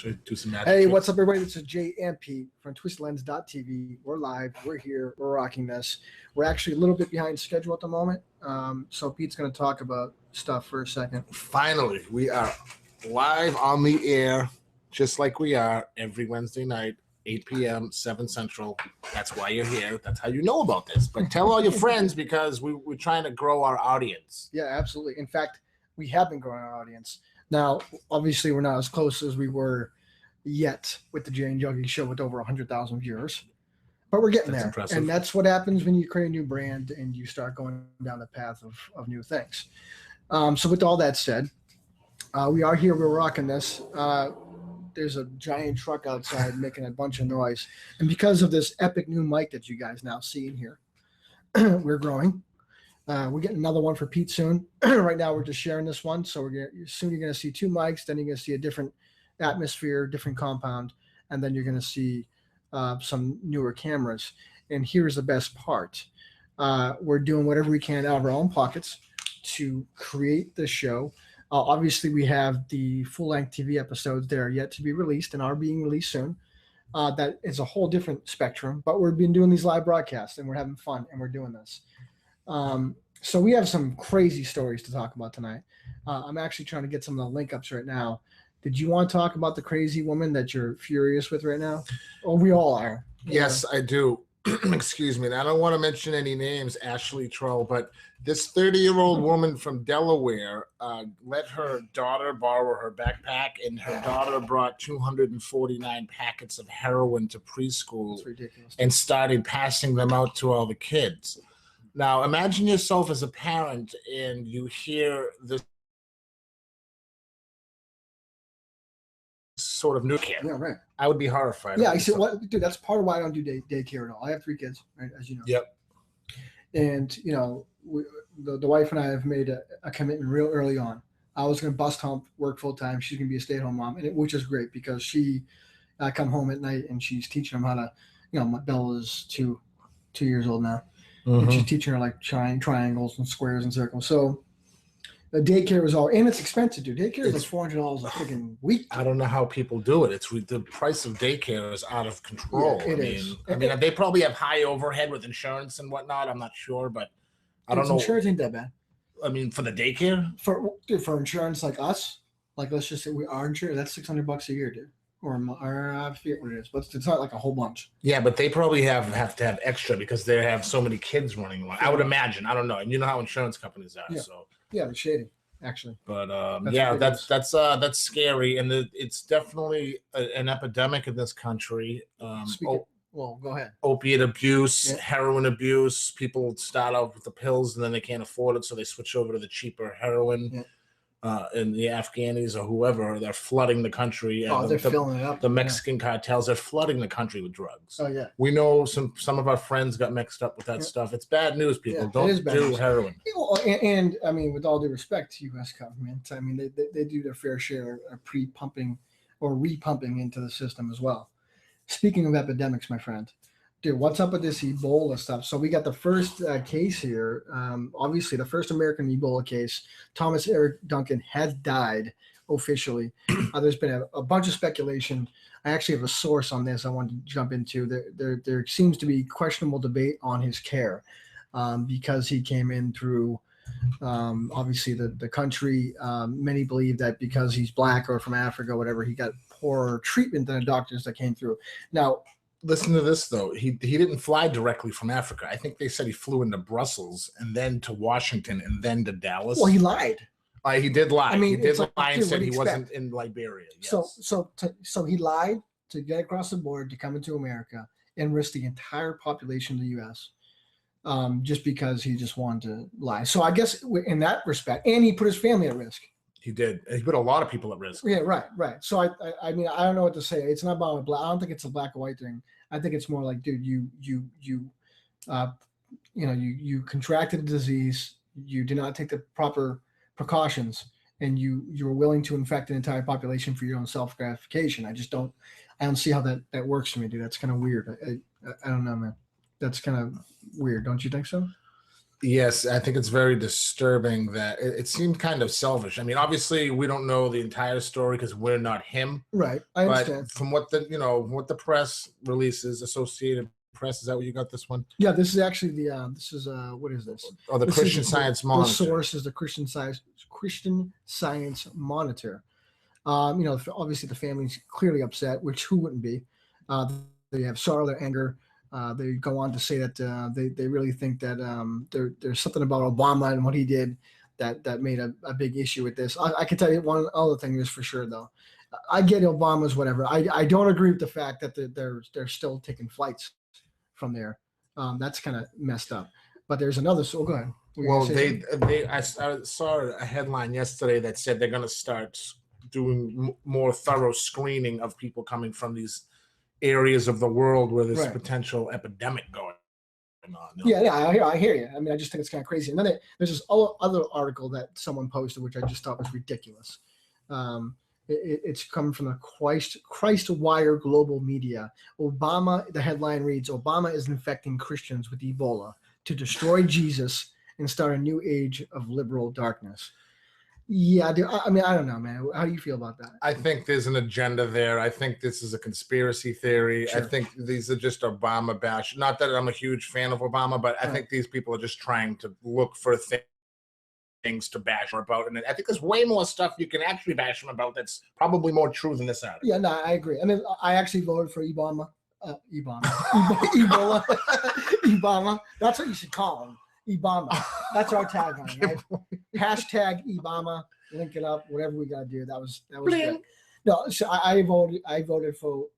Should I do some magic Hey, tricks? what's up, everybody? This is Jay and Pete from TwistedLens.tv. We're live. We're here. We're rocking this. We're actually a little bit behind schedule at the moment. So Pete's going to talk about stuff for a second. Finally, we are live on the air, just like we are every Wednesday night, 8 p.m., 7 Central. That's why you're here. That's how you know about this. But tell all your friends because we're trying to grow our audience. Yeah, absolutely. In fact, we have been growing our audience. Now, obviously, we're not as close as we were yet with the Jay and Juggy show with over 100,000 viewers. But we're getting That's there. impressive. And that's what happens when you create a new brand and you start going down the path of new things. So with all that said, we are here. We're rocking this. There's a giant truck outside making a bunch of noise. And because of this epic new mic that you guys now see in here, we're growing. We're getting another one for Pete soon. Right now, we're just sharing this one. So soon you're going to see two mics. Then you're going to see a different atmosphere, different compound. And then you're going to see some newer cameras. And here's the best part. We're doing whatever we can out of our own pockets to create this show. Obviously, we have the full-length TV episodes that are yet to be released and are being released soon. That is a whole different spectrum. But we've been doing these live broadcasts, and we're having fun, and we're doing this. So we have some crazy stories to talk about tonight. I'm actually trying to get some of the link ups right now. Did you want to talk about the crazy woman that you're furious with right now? Oh, we all are. Yes, I do. Excuse me. And I don't want to mention any names, Ashley Troll, but this 30-year-old woman from Delaware let her daughter borrow her backpack, and her daughter brought 249 packets of heroin to preschool. That's ridiculous. And started passing them out to all the kids. Now, imagine yourself as a parent and you hear this sort of new kid. Yeah, right. I would be horrified. Yeah, I said, "What, dude? That's part of why I don't do daycare at all. I have 3 kids, right, as you know. Yep. And you know, the wife and I have made a commitment real early on. I was going to bust hump, work full time. She's going to be a stay-at-home mom, which is great because I come home at night and she's teaching them how to. You know, my Bella is two years old now. Mm-hmm. And she's teaching her like triangles and squares and circles. So the daycare was all, and it's expensive, dude. Daycare is like $400 a freaking week. I don't know how people do it. The price of daycare is out of control. Yeah, it is. I mean, they probably have high overhead with insurance and whatnot. I'm not sure, but I don't know. Insurance ain't that bad. I mean, for the daycare, for insurance like us, like let's just say we are insured, that's $600 a year, dude. Or I forget what it is, but it's not like a whole bunch. Yeah, but they probably have to have extra because they have so many kids running around. I would imagine. I don't know. And you know how insurance companies are. Yeah. So yeah, they're shady, actually. But that's that's scary, and it's definitely an epidemic in this country. Well, go ahead. Opiate abuse, Yeah. heroin abuse. People start out with the pills and then they can't afford it, so they switch over to the cheaper heroin. Yeah. And the Afghanis or whoever, they're flooding the country. They're filling it up. The Mexican cartels are flooding the country with drugs. Oh yeah. We know some of our friends got mixed up with that stuff. It's bad news, people. Don't do heroin. And I mean, with all due respect to U.S. government, I mean they do their fair share of pre-pumping or repumping into the system as well. Speaking of epidemics, my friend, dude, what's up with this Ebola stuff? So we got the first case here. Obviously, the first American Ebola case. Thomas Eric Duncan has died officially. There's been a bunch of speculation. I actually have a source on this I wanted to jump into. There seems to be questionable debate on his care because he came in through obviously the country. Many believe that because he's black or from Africa, whatever, he got poorer treatment than the doctors that came through. Now, listen to this, though. He didn't fly directly from Africa. I think they said he flew into Brussels and then to Washington and then to Dallas. Well, he lied. He did lie. I mean, he did it's lie and dude, said he wasn't in Liberia. Yes. So he lied to get across the border to come into America and risk the entire population of the U.S. Just because he just wanted to lie. So I guess in that respect, and he put his family at risk. He did. He put a lot of people at risk. Yeah, right. So I mean, I don't know what to say. It's not about a black. I don't think it's a black or white thing. I think it's more like, dude, you contracted a disease. You did not take the proper precautions, and you were willing to infect an entire population for your own self gratification. I don't see how that works for me, dude. That's kind of weird. I don't know, man. That's kind of weird. Don't you think so? Yes, I think it's very disturbing that it seemed kind of selfish. I mean, obviously, we don't know the entire story because we're not him. Right. I But understand. from what the press releases, Associated Press, is that what you got this one? Yeah, this is actually what is this? Or the This Christian is Science the Monitor. source is the Christian Science Monitor. Obviously the family's clearly upset, which who wouldn't be? They have sorrow, their anger. They go on to say that they really think that there's something about Obama and what he did that made a big issue with this. I can tell you one other thing is for sure though. I get Obama's whatever. I don't agree with the fact that they're still taking flights from there. That's kind of messed up. But there's another. So go ahead. Well, I saw a headline yesterday that said they're going to start doing more thorough screening of people coming from these areas of the world where there's Right. potential epidemic going on. Yeah, I hear you. I mean, I just think it's kind of crazy. And then there's this other article that someone posted, which I just thought was ridiculous. It's coming from the Christ Wire Global Media. Obama, the headline reads, Obama is infecting Christians with Ebola to destroy Jesus and start a new age of liberal darkness. Yeah, dude, I mean, I don't know, man. How do you feel about that? I think there's an agenda there. I think this is a conspiracy theory. Sure. I think these are just Obama bash. Not that I'm a huge fan of Obama, but I think these people are just trying to look for things to bash him about. And I think there's way more stuff you can actually bash him about that's probably more true than this article. Yeah, no, I agree. I mean, I actually voted for Ebama. Ebola. Ebama. That's what you should call him. Ebama. That's our tagline, right? Hashtag Ebama. Link it up. Whatever we gotta do. That was good. No, so I voted for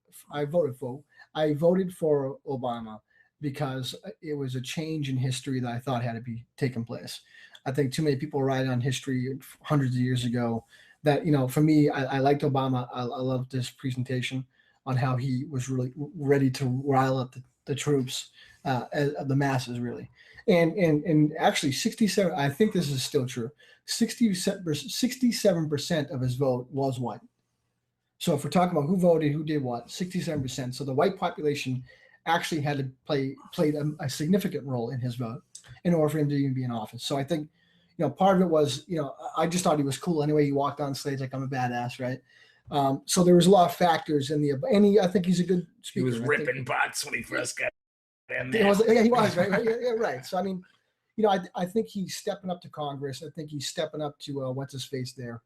Obama because it was a change in history that I thought had to be taking place. I think too many people write on history hundreds of years ago that, for me, I liked Obama. I loved this presentation on how he was really ready to rile up the troops, the masses, really. And actually 67, I think this is still true, 67% of his vote was white. So if we're talking about who voted, who did what, 67%. So the white population actually had to played a significant role in his vote in order for him to even be in office. So I think, part of it was, I just thought he was cool anyway. He walked on stage like, I'm a badass, right? So there was a lot of factors in I think he's a good speaker. He was ripping butts when he first got in there. He was, right? Yeah, right. So, I mean, I think he's stepping up to Congress. I think he's stepping up to what's his face there.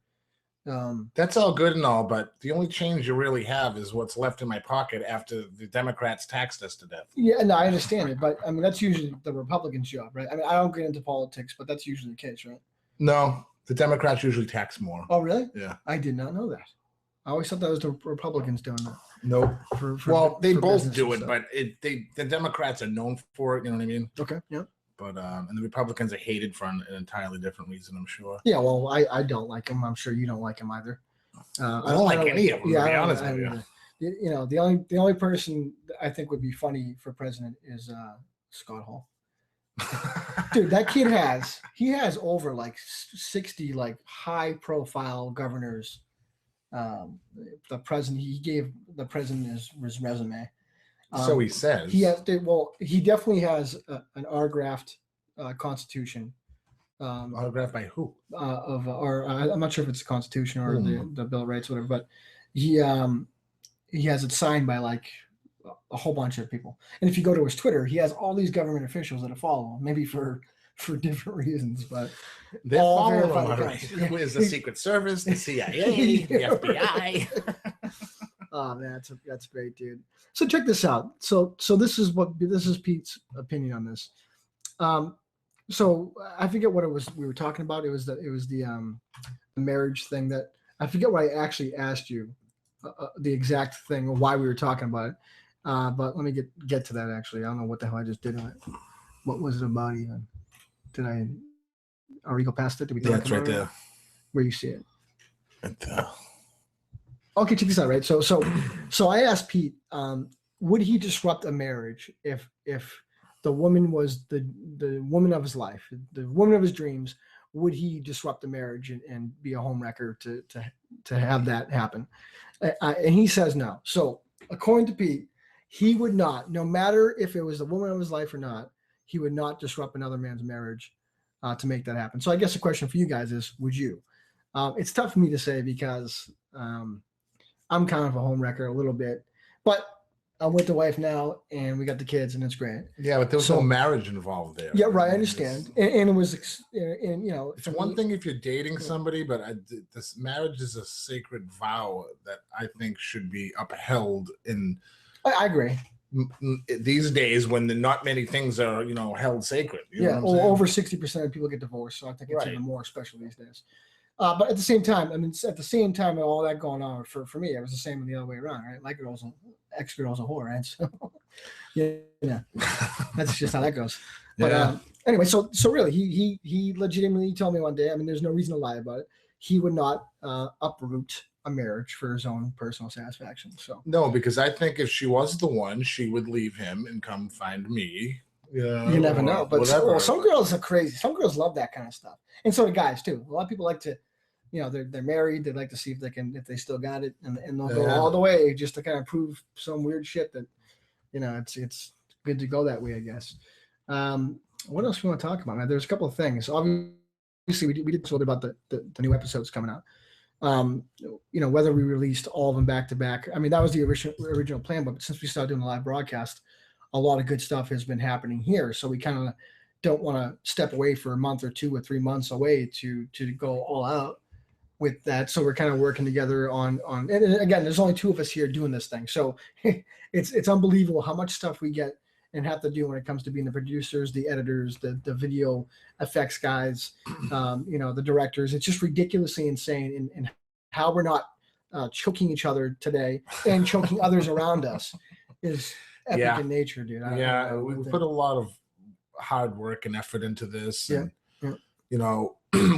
That's all good and all, but the only change you really have is what's left in my pocket after the Democrats taxed us to death. Yeah, no, I understand it, but I mean that's usually the Republicans' job, right? I mean, I don't get into politics, but that's usually the case, right? No, the Democrats usually tax more. Oh, really? Yeah. I did not know that. I always thought that was the Republicans doing that. Nope. They both do it, stuff. but the Democrats are known for it. You know what I mean? Okay. Yeah. But and the Republicans are hated for an entirely different reason, I'm sure. Yeah, well, I don't like him. I'm sure you don't like him either. I don't like any of them. Yeah, to be honest with you. The only person I think would be funny for president is Scott Hall. Dude, that kid has over like 60 like high profile governors. The president, he gave the president his resume. So he says. He definitely has an autographed constitution. Autographed by who? I'm not sure if it's the Constitution or the Bill of Rights, whatever. But he has it signed by like a whole bunch of people. And if you go to his Twitter, he has all these government officials that follow him, maybe for different reasons, but they're following him. Who is the Secret Service, the CIA, the FBI? Oh man, that's great, dude. So check this out. So this is Pete's opinion on this. So I forget what it was we were talking about. It was the marriage thing that I forget what I actually asked you, the exact thing or why we were talking about it. But let me get to that actually. I don't know what the hell I just did on it. What was it about even? Did I already go past it? Did we talk it's about right it? there. Where you see it? Okay, check this out, right? So I asked Pete, would he disrupt a marriage if the woman was the woman of his life, the woman of his dreams? Would he disrupt the marriage and be a homewrecker to have that happen? And he says no. So according to Pete, he would not, no matter if it was the woman of his life or not, he would not disrupt another man's marriage to make that happen. So I guess the question for you guys is, would you? It's tough for me to say because I'm kind of a home wrecker a little bit, but I'm with the wife now, and we got the kids, and it's great. Yeah, but there was no marriage involved there. Yeah, right. I understand, and it was, and it's one thing if you're dating somebody, but this marriage is a sacred vow that I think should be upheld. I agree. These days, when not many things are held sacred. Over 60% of people get divorced, so I think it's even more special these days. But at the same time, all that going on for me, it was the same the other way around, right? My ex-girl's a whore, right? So yeah, that's just how that goes. But anyway, so really, he legitimately told me one day, I mean, there's no reason to lie about it, he would not uproot a marriage for his own personal satisfaction. So no, because I think if she was the one, she would leave him and come find me. Yeah, you never know. But some girls are crazy. Some girls love that kind of stuff, and so do guys too. A lot of people like to, they're married. They like to see if they still got it, and they'll go all the way just to kind of prove some weird shit that, it's good to go that way, I guess. What else we want to talk about, man? There's a couple of things. Obviously, we did talk about the new episodes coming out. Whether we released all of them back to back. I mean, that was the original plan, but since we started doing the live broadcast, a lot of good stuff has been happening here. So we kind of don't want to step away for a month or 2 or 3 months away to go all out with that. So we're kind of working together on, and again, there's only 2 of us here doing this thing. So it's unbelievable how much stuff we get and have to do when it comes to being the producers, the editors, the video effects guys, the directors. It's just ridiculously insane in how we're not choking each other today and choking others around us is epic in nature, dude. We put a lot of hard work and effort into this. And,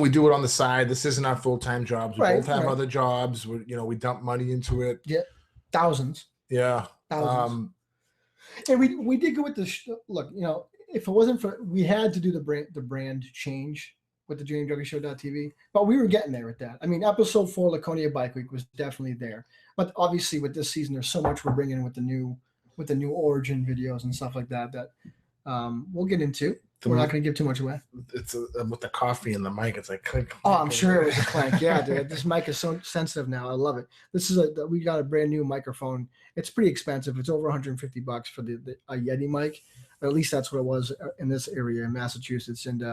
we do it on the side. This isn't our full-time jobs. We both have other jobs. We dump money into it. Yeah. Thousands. Yeah. Thousands. And we did go with the look, if it wasn't for, we had to do the brand change with the DreamJunkieshow.tv, but we were getting there with that. I mean, episode 4, Laconia Bike Week, was definitely there. But obviously with this season, there's so much we're bringing with the new origin videos and stuff like that we'll get into. We're not going to give too much away. It's with the coffee and the mic. It's like clink. Oh, I'm sure it was a clank. Yeah, dude. This mic is so sensitive now. I love it. We got a brand new microphone. It's pretty expensive. It's over $150 for a Yeti mic. Or at least that's what it was in this area in Massachusetts. And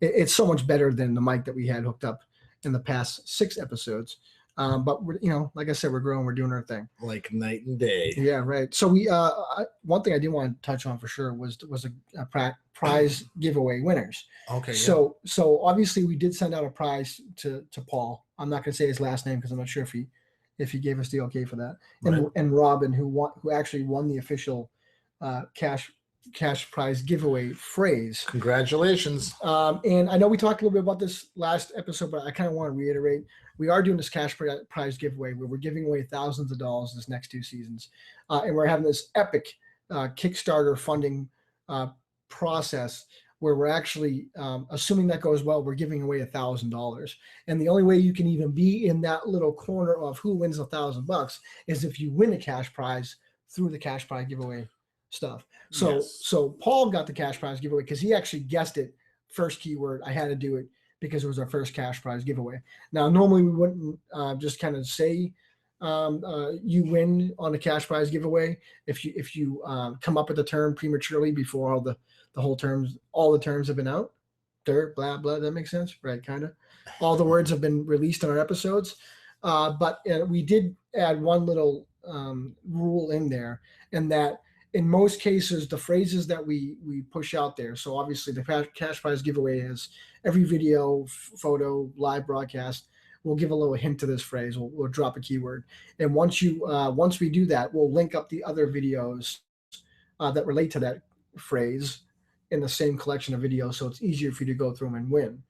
it's so much better than the mic that we had hooked up in the past 6 episodes. But we're, like I said, we're growing, we're doing our thing. Like night and day. Yeah, right. So we, one thing I did want to touch on for sure was a prize giveaway winners. Okay. So obviously we did send out a prize to Paul. I'm not going to say his last name because I'm not sure if he gave us the okay for that. And Robin, who actually won the official cash prize giveaway phrase. Congratulations. And I know we talked a little bit about this last episode, but I kind of want to reiterate. We are doing this cash prize giveaway where we're giving away thousands of dollars this next 2 seasons. And we're having this epic Kickstarter funding process where we're actually, assuming that goes well, we're giving away $1,000. And the only way you can even be in that little corner of who wins $1,000 is if you win a cash prize through the cash prize giveaway stuff. So Paul got the cash prize giveaway because he actually guessed it first keyword. I had to do it because it was our first cash prize giveaway. Now, normally we wouldn't just kind of say you win on a cash prize giveaway if you come up with the term prematurely before all the terms have been out. Blah blah. That makes sense, right? Kind of. All the words have been released on our episodes, but we did add one little rule in there, and that in most cases the phrases that we push out there. So obviously the cash prize giveaway is every video, photo, live broadcast. We'll give a little hint to this phrase. We'll drop a keyword, and once we do that, we'll link up the other videos that relate to that phrase in the same collection of videos, so it's easier for you to go through them and win.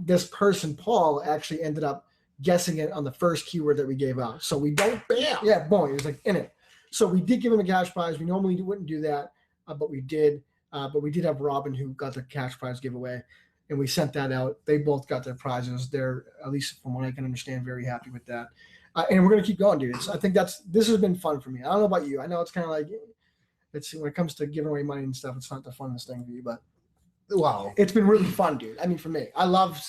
This person, Paul, actually ended up guessing it on the first keyword that we gave out. So we don't, yeah, boom, he was like in it. So we did give him a cash prize. We normally wouldn't do that, but we did. But we did have Robin who got the cash prize giveaway, and we sent that out. They both got their prizes. They're, at least from what I can understand, very happy with that. And we're gonna keep going, dude. I think this has been fun for me. I don't know about you. I know it's kind of like, It's when it comes to giving away money and stuff, it's not the funnest thing for you, but Well, it's been really fun, dude. I mean, for me, I love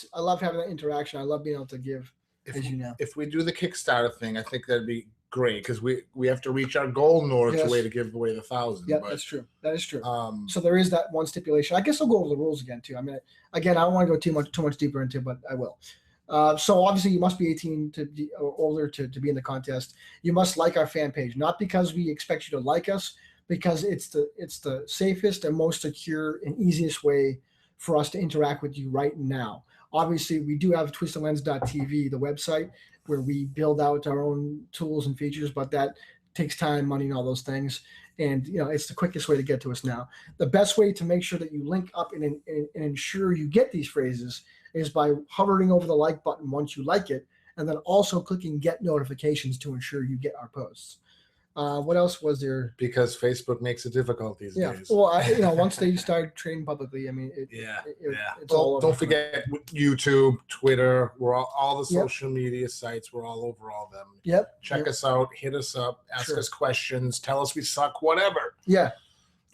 having that interaction. I love being able to give, as you know. If we do the Kickstarter thing, I think that'd be great because we have to reach our goal in order to give away the 1,000. Yeah, that's true. That is true. So there is that one stipulation. I guess I'll go over the rules again too. I mean, again, I don't want to go too much deeper into it, but I will. So obviously you must be 18 or older to be in the contest. You must like our fan page, not because we expect you to like us, because it's the safest and most secure and easiest way for us to interact with you right now. Obviously, we do have twistedlens.tv, the website, where we build out our own tools and features, but that takes time, money, and all those things. And it's the quickest way to get to us now. The best way to make sure that you link up and ensure you get these phrases is by hovering over the like button once you like it, and then also clicking get notifications to ensure you get our posts. What else was there? Because Facebook makes it difficult these days. Well, once they start trading publicly, I mean, it's all over. Don't forget YouTube, Twitter. We're all the social media sites. We're all over all of them. Yep. Check us out. Hit us up. Ask us questions. Tell us we suck. Whatever. Yeah.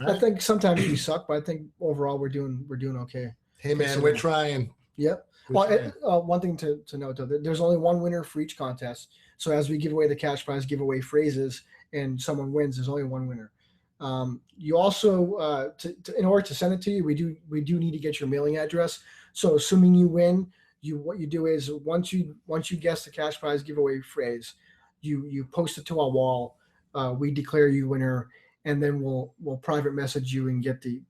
Right? I think sometimes we suck, but I think overall we're doing okay. Hey man, we're trying. Yep. One thing to note though, there's only one winner for each contest. So as we give away the cash prize, give away phrases, and someone wins, there's only one winner. You also, in order to send it to you, we do need to get your mailing address. So assuming you win, what you do is once you guess the cash prize giveaway phrase, you post it to our wall. We declare you winner, and then we'll private message you and get the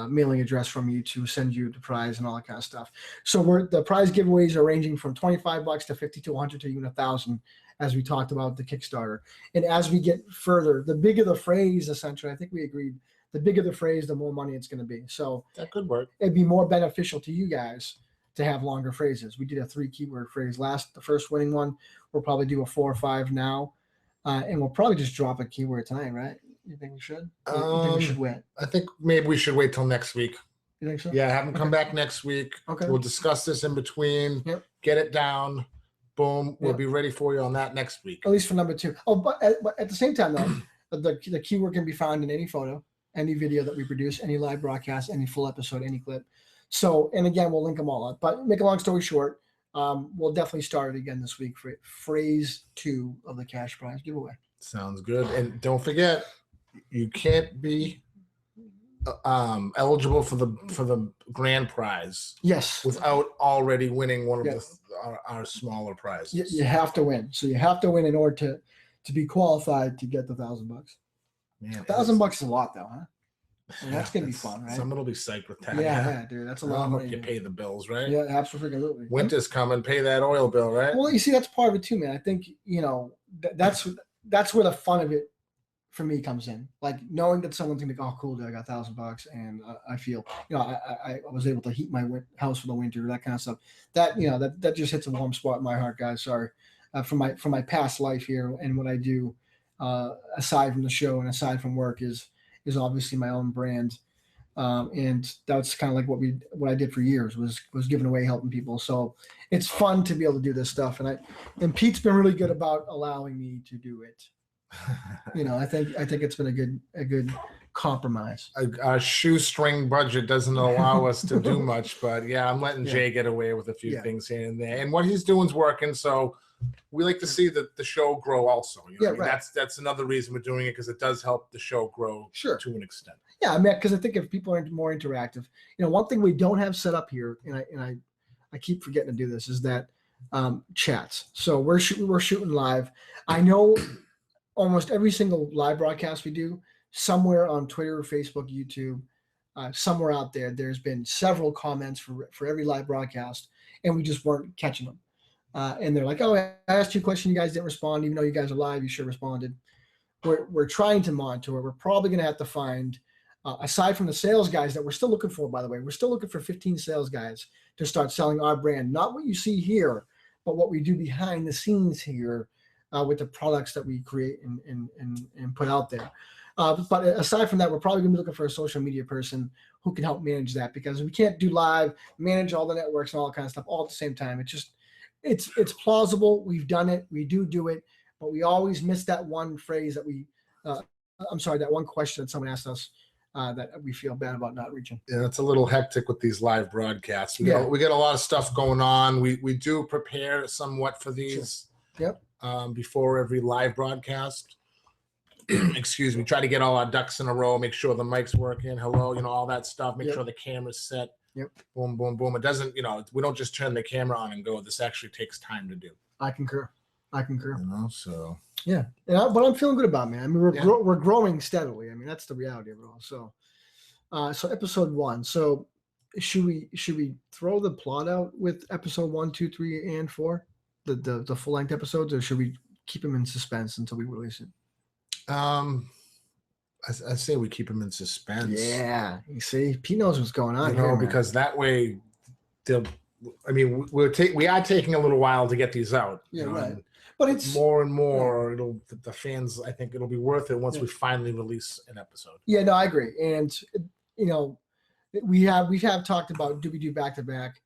mailing address from you to send you the prize and all that kind of stuff. So the prize giveaways are ranging from $25 to $50 to $100 to even $1,000, as we talked about the Kickstarter. And as we get further, the bigger the phrase, essentially, I think we agreed, the bigger the phrase, the more money it's going to be. So that could work. It'd be more beneficial to you guys to have longer phrases. We did a 3 keyword phrase the first winning one. We'll probably do a 4 or 5 now. And we'll probably just drop a keyword tonight, right? You think we should? You think we should wait? I think maybe we should wait till next week. You think so? Yeah, have them come back next week. Okay. We'll discuss this in between. Yep. Get it down. Boom. We'll be ready for you on that next week. At least for number 2. Oh, but at the same time, though, the keyword can be found in any photo, any video that we produce, any live broadcast, any full episode, any clip. So, and again, we'll link them all up. But make a long story short, we'll definitely start it again this week for phrase 2 of the cash prize giveaway. Sounds good. And don't forget, you can't be eligible for the grand prize. Yes. Without already winning one of our smaller prizes. You have to win. So you have to win in order to be qualified to get the $1,000. Man, $1,000 is a lot, though, huh? I mean, that's gonna be fun, right? Someone will be psyched with that. Yeah, dude, that's a lot of money. You pay the bills, right? Yeah, absolutely. Winter's coming, pay that oil bill, right? Well, you see, that's part of it too, man. I think that's where the fun of it for me comes in. Like knowing that someone's gonna go, oh, cool, dude, I got $1,000, and I feel, I was able to heat my house for the winter, that kind of stuff. That that just hits a warm spot in my heart, guys. Sorry, from my past life here and what I do, aside from the show and aside from work is obviously my own brand, and that's kind of like what I did for years was giving away, helping people. So it's fun to be able to do this stuff, and Pete's been really good about allowing me to do it. I think it's been a good compromise. Our shoestring budget doesn't allow us to do much, but yeah, I'm letting Jay get away with a few things here and there, and what he's doing's working. So we like to see the show grow also. Right. That's another reason we're doing it, because it does help the show grow to an extent. Yeah, I mean, because I think if people are more interactive, one thing we don't have set up here, and I keep forgetting to do this, is that chats. So we're shooting live. I know almost every single live broadcast we do, somewhere on Twitter, Facebook, YouTube, somewhere out there's been several comments for every live broadcast, and we just weren't catching them. And they're like, oh, I asked you a question, you guys didn't respond, even though you guys are live, you should have responded. We're trying to monitor it. We're probably going to have to find, aside from the sales guys that we're still looking for, by the way, we're still looking for 15 sales guys to start selling our brand, not what you see here, but what we do behind the scenes here with the products that we create and put out there. But aside from that, we're probably going to be looking for a social media person who can help manage that, because we can't do live, manage all the networks and all that kind of stuff all at the same time. It's plausible. We've done it. We do it, but we always miss that one phrase that we I'm sorry, that one question that someone asked us that we feel bad about not reaching. Yeah, it's a little hectic with these live broadcasts. We Yeah. get a lot of stuff going on. We do prepare somewhat for these. Sure. Yep. Before every live broadcast. Excuse me. Try to get all our ducks in a row. Make sure the mic's working. Hello, all that stuff. Make sure the camera's set. Yep. Boom, boom, boom. It doesn't, we don't just turn the camera on and go. This actually takes time to do. I concur. So. Yeah, but I'm feeling good about it, man. I mean, we're growing steadily. I mean, that's the reality of it all. So, so episode 1. So, should we throw the plot out with episode 1, 2, 3, and 4, the full length episodes, or should we keep them in suspense until we release it? I say we keep them in suspense. Yeah, you see, Pete knows what's going on here, because that way, we are taking a little while to get these out. Yeah, right. But it's more and more. The fans. I think it'll be worth it once we finally release an episode. Yeah, no, I agree. And we have talked about, do we do back to back?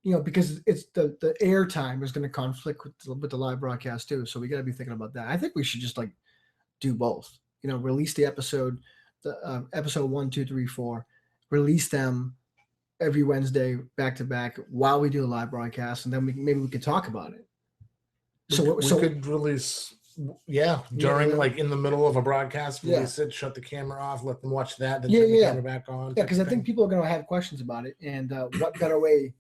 Because it's the air time is going to conflict with the live broadcast too. So we got to be thinking about that. I think we should just do both. Release the episode, episode 1, 2, 3, 4. Release them every Wednesday back to back while we do a live broadcast, and then maybe we could talk about it. So we could release, during in the middle of a broadcast, release it, shut the camera off, let them watch that, then turn the camera back on. Yeah, because I think people are going to have questions about it, and what better way?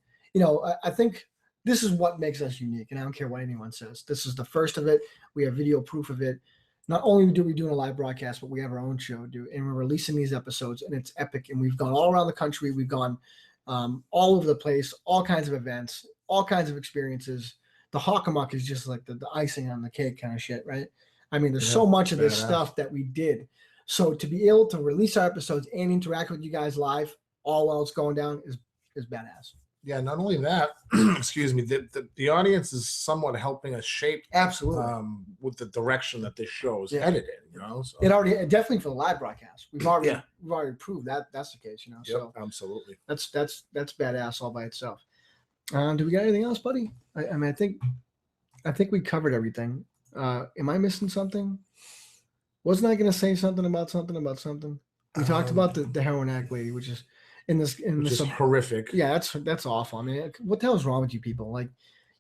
I think this is what makes us unique, and I don't care what anyone says. This is the first of it. We have video proof of it. Not only do we do a live broadcast, but we have our own show, and we're releasing these episodes, and it's epic. And we've gone all around the country. We've gone all over the place, all kinds of events, all kinds of experiences. The Hockamuck is just like the icing on the cake kind of shit, right? I mean, there's so much of this stuff that we did. So to be able to release our episodes and interact with you guys live, all while it's going down, is badass. Yeah, not only that, excuse me, the audience is somewhat helping us shape absolutely with the direction that this show is headed in. So. It definitely for the live broadcast. We've already proved that that's the case. So absolutely. That's badass all by itself. Do we got anything else, buddy? I mean, I think we covered everything. Am I missing something? Wasn't I going to say something about something? We talked about the heroin addict lady, which is which is horrific. Yeah, that's awful. I mean, what the hell is wrong with you people? Like,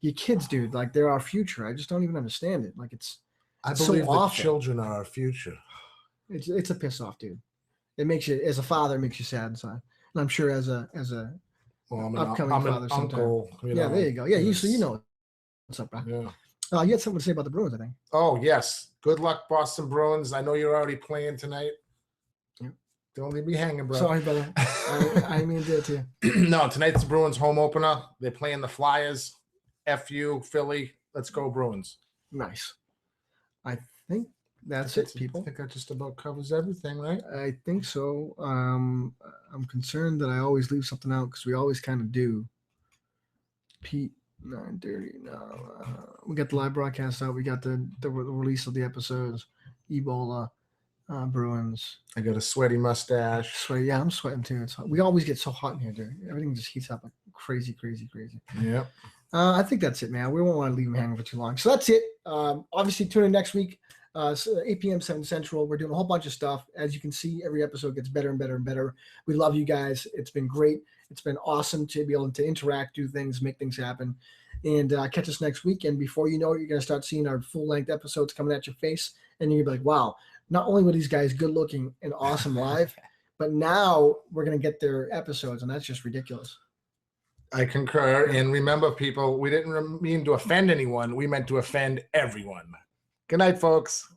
you kids, dude. Like, they're our future. I just don't even understand it. Like, I believe that children are our future. It's a piss off, dude. It makes you, as a father, it makes you sad inside. And I'm sure as a upcoming father, uncle. Yeah, there you go. Yeah, you know what's up, bro. Yeah. You had something to say about the Bruins, I think. Oh yes. Good luck, Boston Bruins. I know you're already playing tonight. Yep. Don't leave me hanging, bro. Sorry, brother. I mean to do it to you. No, tonight's the Bruins home opener. They're playing the Flyers. FU, Philly. Let's go, Bruins. Nice. I think that's it, people. I think that just about covers everything, right? I think so. I'm concerned that I always leave something out because we always kind of do. Pete, 9:30. No, we got the live broadcast out. We got the release of the episodes. Ebola, Bruins. I got a sweaty mustache. Sweaty, yeah, I'm sweating too. We always get so hot in here, dude. Everything just heats up like crazy. Yep. I think that's it, man. We won't want to leave them hanging for too long. So that's it. Obviously, tune in next week. 8 p.m. 7 Central. We're doing a whole bunch of stuff. As you can see, every episode gets better and better and better. We love you guys. It's been great. It's been awesome to be able to interact, do things, make things happen. And catch us next week. And before you know it, you're going to start seeing our full-length episodes coming at your face. And you're going to be like, wow, not only were these guys good-looking and awesome live, but now we're going to get their episodes, and that's just ridiculous. I concur. And remember, people, we didn't mean to offend anyone. We meant to offend everyone. Good night, folks.